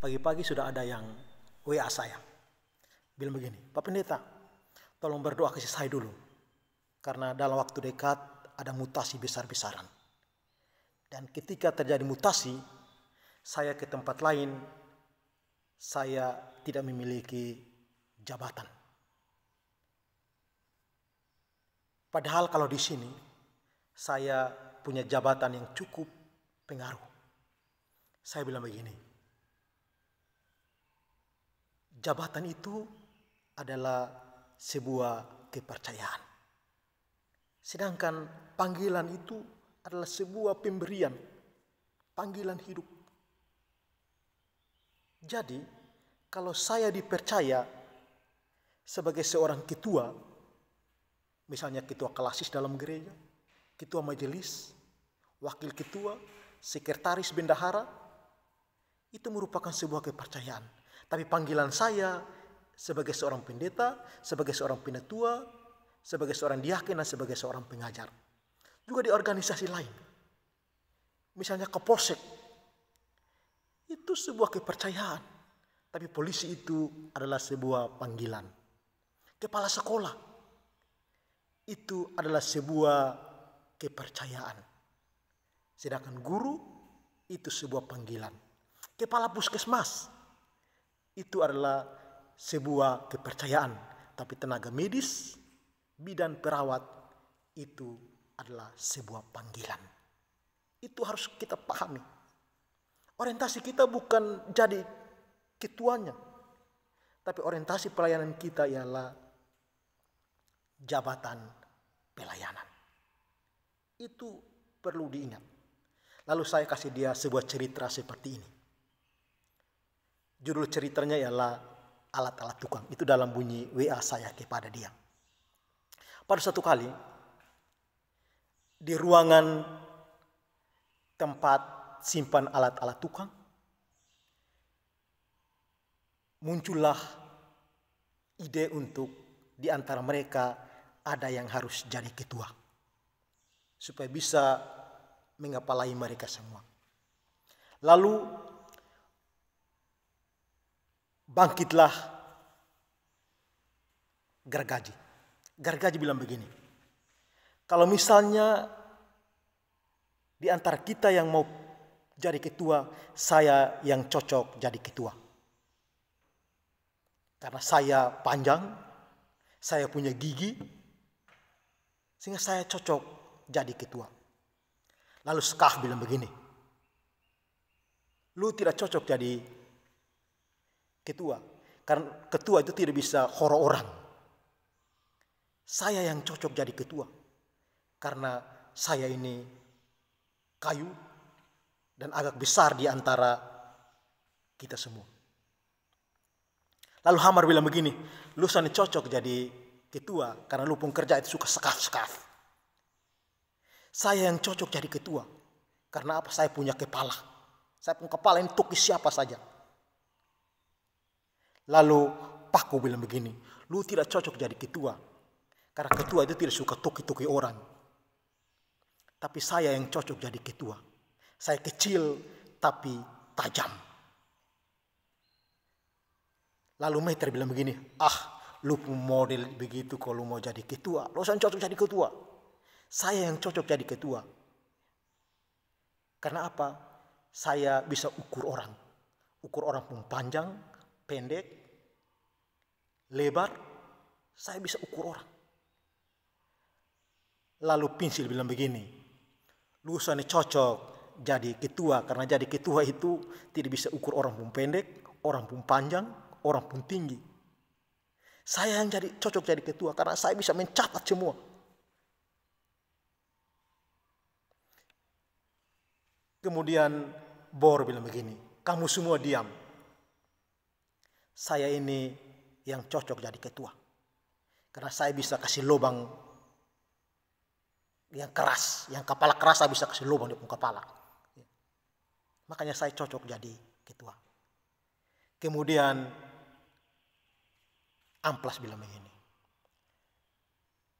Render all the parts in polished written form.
Pagi-pagi sudah ada yang WA saya. Bilang begini, Pak Pendeta, tolong berdoa kasih saya dulu. Karena dalam waktu dekat ada mutasi besar-besaran. Dan ketika terjadi mutasi, saya ke tempat lain, saya tidak memiliki jabatan. Padahal kalau di sini, saya punya jabatan yang cukup pengaruh. Saya bilang begini, jabatan itu adalah sebuah kepercayaan. Sedangkan panggilan itu adalah sebuah pemberian, panggilan hidup. Jadi, kalau saya dipercaya sebagai seorang ketua, misalnya ketua klasis dalam gereja, ketua majelis, wakil ketua, sekretaris bendahara, itu merupakan sebuah kepercayaan. Tapi panggilan saya sebagai seorang pendeta, sebagai seorang penatua, sebagai seorang diaken dan sebagai seorang pengajar. Juga di organisasi lain. Misalnya ke Polsek. Itu sebuah kepercayaan. Tapi polisi itu adalah sebuah panggilan. Kepala sekolah. Itu adalah sebuah kepercayaan. Sedangkan guru itu sebuah panggilan. Kepala puskesmas itu adalah sebuah kepercayaan. Tapi tenaga medis, bidan perawat itu adalah sebuah panggilan. Itu harus kita pahami. Orientasi kita bukan jadi ketuanya. Tapi orientasi pelayanan kita ialah jabatan pelayanan. Itu perlu diingat. Lalu saya kasih dia sebuah cerita seperti ini. Judul ceritanya ialah alat-alat tukang. Itu dalam bunyi WA saya kepada dia. Pada satu kali, di ruangan tempat simpan alat-alat tukang, muncullah ide untuk di antara mereka ada yang harus jadi ketua. Supaya bisa mengepalai mereka semua. Lalu bangkitlah gergaji. Gergaji bilang begini, kalau misalnya di antara kita yang mau jadi ketua, saya yang cocok jadi ketua. Karena saya panjang, saya punya gigi, sehingga saya cocok jadi ketua. Lalu Skah bilang begini, lu tidak cocok jadi ketua, karena ketua itu tidak bisa horo orang. Saya yang cocok jadi ketua, karena saya ini kayu dan agak besar di antara kita semua. Lalu Hamar bilang begini, lu sana cocok jadi ketua, karena lu pun kerja itu suka sekaf-sekaf. Saya yang cocok jadi ketua, karena apa? Saya punya kepala. Saya punya kepala ini tukis siapa saja. Lalu Paku bilang begini, lu tidak cocok jadi ketua. Karena ketua itu tidak suka tuki-tuki orang. Tapi saya yang cocok jadi ketua. Saya kecil tapi tajam. Lalu Meter bilang begini, lu model begitu kalau mau jadi ketua. Lu yang cocok jadi ketua. Saya yang cocok jadi ketua. Karena apa? Saya bisa ukur orang. Ukur orang pun panjang, pendek, lebar. Saya bisa ukur orang. Lalu Pensil bilang begini, lu sana cocok jadi ketua, karena jadi ketua itu tidak bisa ukur orang pun pendek, orang pun panjang, orang pun tinggi. Saya yang cocok jadi ketua, karena saya bisa mencatat semua. Kemudian Bor bilang begini, kamu semua diam. Saya ini yang cocok jadi ketua, karena saya bisa kasih lubang yang keras, yang kepala keras saya bisa kasih lubang di kepala. Makanya saya cocok jadi ketua. Kemudian Amplas bilang begini,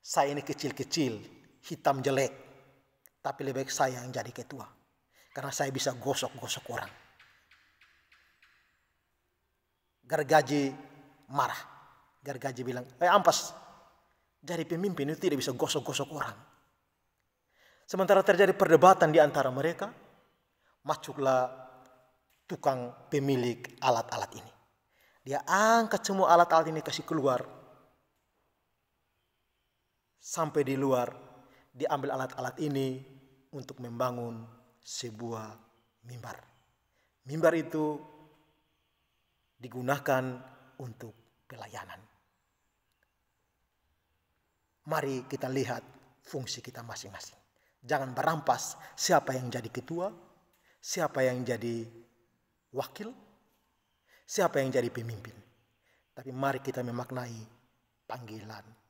saya ini kecil-kecil, hitam jelek, tapi lebih baik saya yang jadi ketua. Karena saya bisa gosok-gosok orang. Gergaji marah. Gergaji bilang, Ampas, jadi pemimpin itu tidak bisa gosok-gosok orang. Sementara terjadi perdebatan di antara mereka, masuklah tukang pemilik alat-alat ini. Dia angkat semua alat-alat ini kasih keluar. Sampai di luar, dia ambil alat-alat ini untuk membangun sebuah mimbar. Mimbar itu digunakan untuk pelayanan. Mari kita lihat fungsi kita masing-masing. Jangan berampas siapa yang jadi ketua, siapa yang jadi wakil, siapa yang jadi pemimpin. Tapi mari kita memaknai panggilan